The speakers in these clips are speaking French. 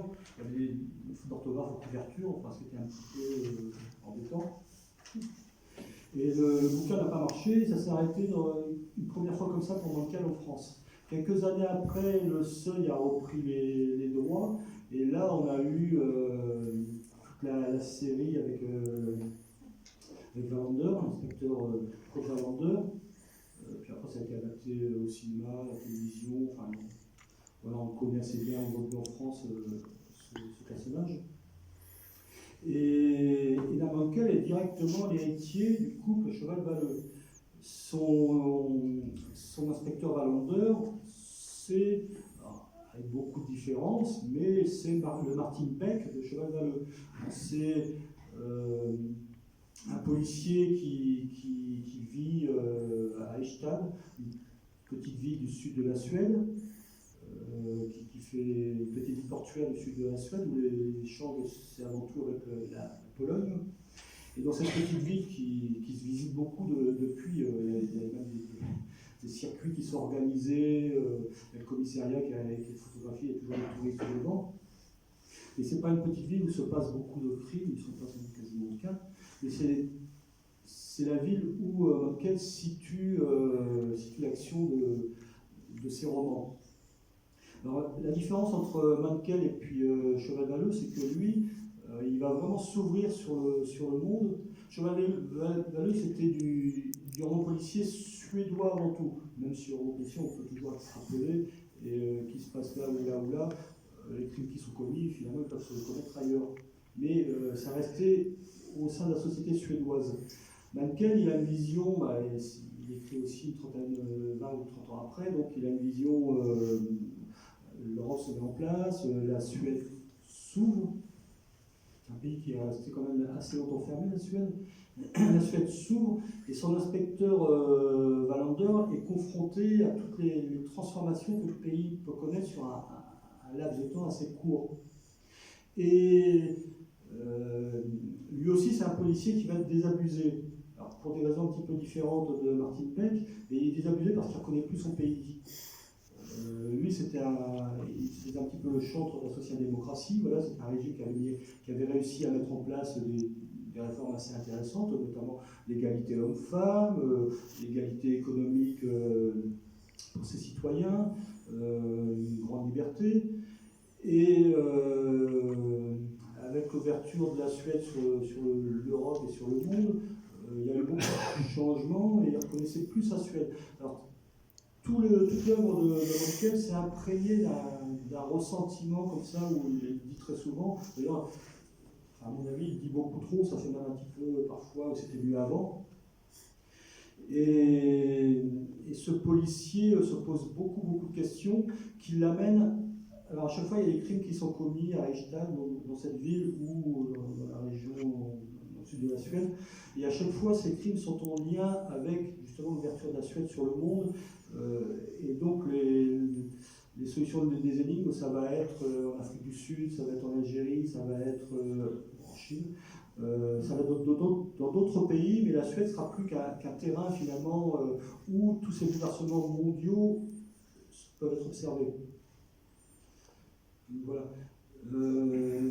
couverture, il y avait des fautes d'orthographe aux couvertures, enfin c'était un petit peu embêtant. Et le bouquin n'a pas marché, ça s'est arrêté une première fois comme ça pour Mankel en France. Quelques années après, le Seuil a repris les droits, et là on a eu toute la série avec Wallander, l'inspecteur Claude Wallander. Puis après ça a été adapté au cinéma, à la télévision, enfin voilà, on connaît assez bien aujourd'hui en France ce personnage. Et Mankel est directement l'héritier du couple Cheval-Valleux. Son inspecteur Wallander, c'est, avec beaucoup de différences, mais c'est le Martin Peck de Cheval-Valleux. C'est un policier qui vit à Eichstätt, une petite ville du sud de la Suède, qui fait une petite ville portuaire du sud de la Suède, où il échange ses aventures avec la Pologne. Et dans cette petite ville qui se visite beaucoup depuis, il y a même des circuits qui sont organisés, le commissariat qui est photographié, il y a toujours des touristes dedans. Et c'est pas une petite ville où se passe beaucoup de crimes, ils ne sont pas quasiment aucun, mais c'est la ville où Mankel situe l'action de ses romans. Alors, la différence entre Mankel et puis Cheval-Valleux, c'est que lui, il va vraiment s'ouvrir sur le monde. Cheval-Valleux, c'était du roman policier suédois avant tout, même si roman policier, on peut toujours extrapoler, et qui se passe là ou là ou là, les crimes qui sont commis, finalement, ils peuvent se commettre ailleurs. Mais ça restait au sein de la société suédoise. Mankel, il a une vision, il écrit aussi une trentaine, 20 ou 30 ans après, donc il a une vision, l'Europe se met en place, la Suède s'ouvre, c'est un pays qui est resté quand même assez longtemps fermé, la Suède. La Suède s'ouvre et son inspecteur Wallander est confronté à toutes les transformations que le pays peut connaître sur un laps de temps assez court. Et lui aussi, c'est un policier qui va être désabusé. Alors, pour des raisons un petit peu différentes de Martin Peck, mais il est désabusé parce qu'il ne reconnaît plus son pays. Lui, c'était un petit peu le chantre de la social-démocratie. Voilà, c'est un régime qui avait réussi à mettre en place des réformes assez intéressantes, notamment l'égalité homme-femme, l'égalité économique pour ses citoyens, une grande liberté. Et avec l'ouverture de la Suède sur l'Europe et sur le monde, il y a eu beaucoup de changements et il ne reconnaissait plus sa Suède. Alors, toute l'œuvre de Mankel s'est imprégnée d'un ressentiment comme ça, où il dit très souvent, d'ailleurs, à mon avis, il dit beaucoup trop, ça fait mal un petit peu parfois, c'était mieux avant. Et ce policier se pose beaucoup de questions qui l'amènent. Alors à chaque fois, il y a des crimes qui sont commis à Eichstätt, dans cette ville ou dans la région au sud de la Suède. Et à chaque fois, ces crimes sont en lien avec justement l'ouverture de la Suède sur le monde. Et donc les solutions des énigmes, ça va être en Afrique du Sud, ça va être en Algérie, ça va être en Chine. Ça va être dans d'autres pays, mais la Suède sera plus qu'un terrain finalement où tous ces bouleversements mondiaux peuvent être observés. Voilà.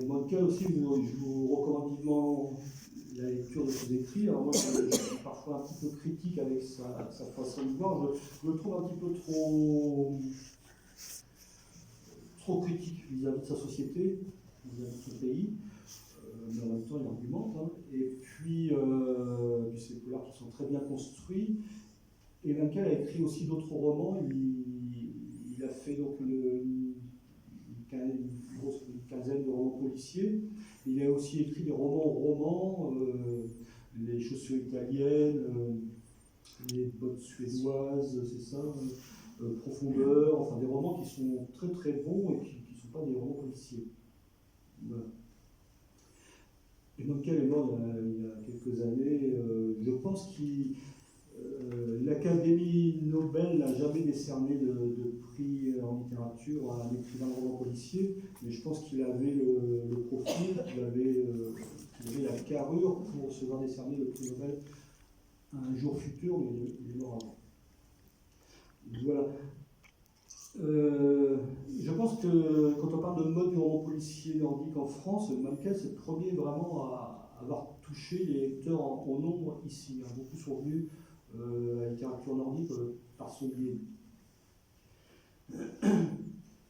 Mankel aussi, je vous recommande vivement la lecture de ses écrits. Alors moi, je suis parfois un petit peu critique avec sa façon de voir. Je le trouve un petit peu trop critique vis-à-vis de sa société, vis-à-vis de son pays. Mais en même temps, il argumente. Hein. Et puis c'est des polars qui sont très bien construits. Et Mankel a écrit aussi d'autres romans. Il a fait donc une quinzaine de romans policiers. Il a aussi écrit des romans, les chaussures italiennes, les bottes suédoises, c'est ça, Profondeur, enfin des romans qui sont très bons et qui ne sont pas des romans policiers. Voilà. Et Mankel est mort il y a quelques années. Je pense qu'il l'Académie Nobel n'a jamais décerné de prix en littérature à un écrivain de roman policier, mais je pense qu'il avait le profil, qu'il avait la carrure pour se voir décerner le prix Nobel à un jour futur, mais il est mort avant. Voilà. Je pense que quand on parle de mode du roman policier nordique en France, Mankel c'est le premier vraiment à avoir touché les lecteurs en nombre ici. Beaucoup sont venus à la littérature nordique par son biais.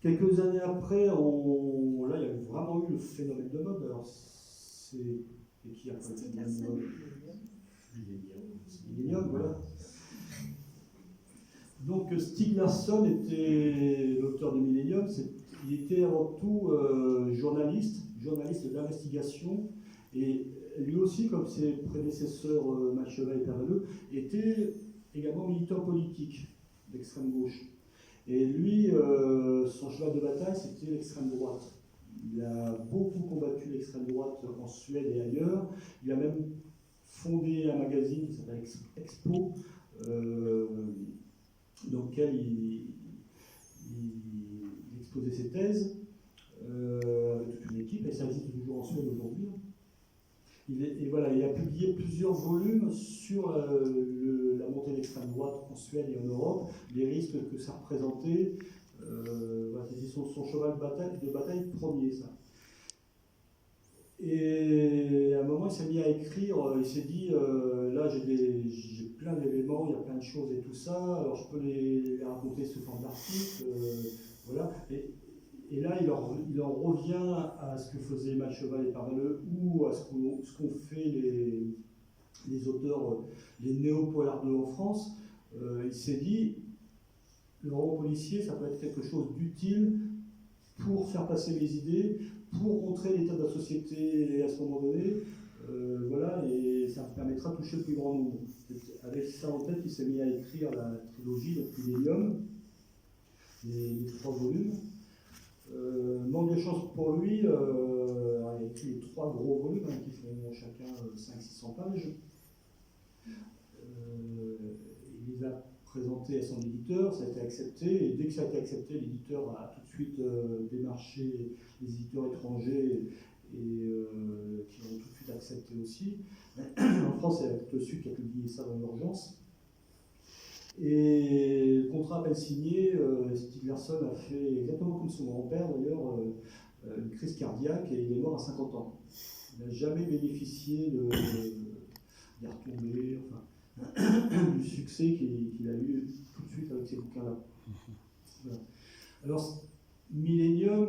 Quelques années après, là il y a vraiment eu le phénomène de mode. Alors et qui a fait le phénomène de mode Millennium, voilà. Donc Stieg Larsson était l'auteur de Millennium, il était avant tout journaliste d'investigation, et lui aussi, comme ses prédécesseurs Malcheval et Pervalleux, était également militant politique d'extrême gauche. Et lui, son cheval de bataille, c'était l'extrême droite. Il a beaucoup combattu l'extrême droite en Suède et ailleurs. Il a même fondé un magazine qui s'appelle Expo, dans lequel il exposait ses thèses avec toute une équipe, et ça existe toujours en Suède aujourd'hui. Et voilà, il a publié plusieurs volumes sur la montée de l'extrême droite en Suède et en Europe, les risques que ça représentait. Voilà, c'est son cheval de bataille premier, ça. Et à un moment, il s'est mis à écrire, il s'est dit, là j'ai plein d'éléments, il y a plein de choses et tout ça, alors je peux les raconter sous forme d'articles, voilà. Et là, il en revient à ce que faisaient Malcheval et Pervalleux, ou à ce qu'ont fait les auteurs, les néo-polards en France. Il s'est dit, le roman policier, ça peut être quelque chose d'utile pour faire passer les idées, pour montrer l'état de la société à ce moment donné, voilà, et ça permettra de toucher le plus grand nombre. Avec ça en tête, il s'est mis à écrire la trilogie, donc Millennium, les 3 volumes. Manque de chance pour lui, il a écrit les 3 gros volumes qui font chacun 500-600 pages. Il les a présentés à son éditeur, ça a été accepté, et dès que ça a été accepté, l'éditeur a tout de suite démarché les éditeurs étrangers et qui ont tout de suite accepté aussi. En France, c'est Actes Sud qui a publié ça dans l'urgence. Et le contrat à peine signé, Stieg Larsson a fait exactement comme son grand-père d'ailleurs, une crise cardiaque, et il est mort à 50 ans. Il n'a jamais bénéficié des retombées, enfin, du succès qu'il a eu tout de suite avec ces bouquins-là. Voilà. Alors, Millennium,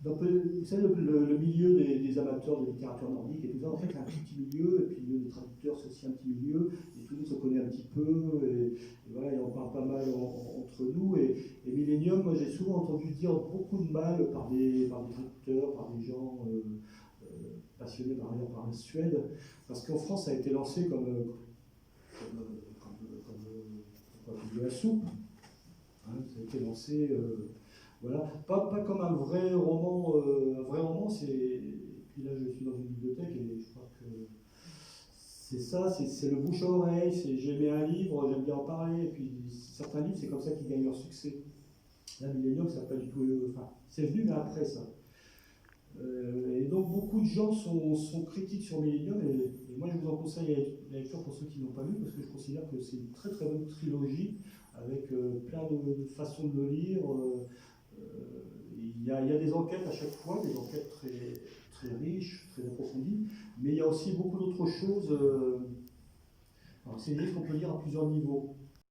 vous savez, le milieu des amateurs de littérature nordique et tout ça, en fait, c'est un petit milieu, et puis le milieu des traducteurs, c'est aussi un petit milieu, et tout le monde se connaît un petit peu, et voilà, et on parle pas mal entre nous. Et Millennium, moi j'ai souvent entendu dire beaucoup de mal par des traducteurs, par des gens passionnés par la Suède, parce qu'en France, ça a été lancé comme de la soupe. Hein, ça a été lancé. Voilà, pas comme un vrai roman. Un vrai roman, c'est. Puis là, je suis dans une bibliothèque et je crois que c'est ça, c'est le bouche à oreille. J'ai aimé un livre, j'aime bien en parler. Et puis certains livres, c'est comme ça qu'ils gagnent leur succès. Là, Millennium, ça n'a pas du tout. Enfin, c'est venu, mais après ça. Et donc, beaucoup de gens sont critiques sur Millennium. Et moi, je vous en conseille la lecture pour ceux qui n'ont pas lu, parce que je considère que c'est une très très bonne trilogie avec plein de façons de le lire. Il y a des enquêtes à chaque fois, des enquêtes très, très riches, très approfondies, mais il y a aussi beaucoup d'autres choses. Alors c'est des livres qu'on peut lire à plusieurs niveaux.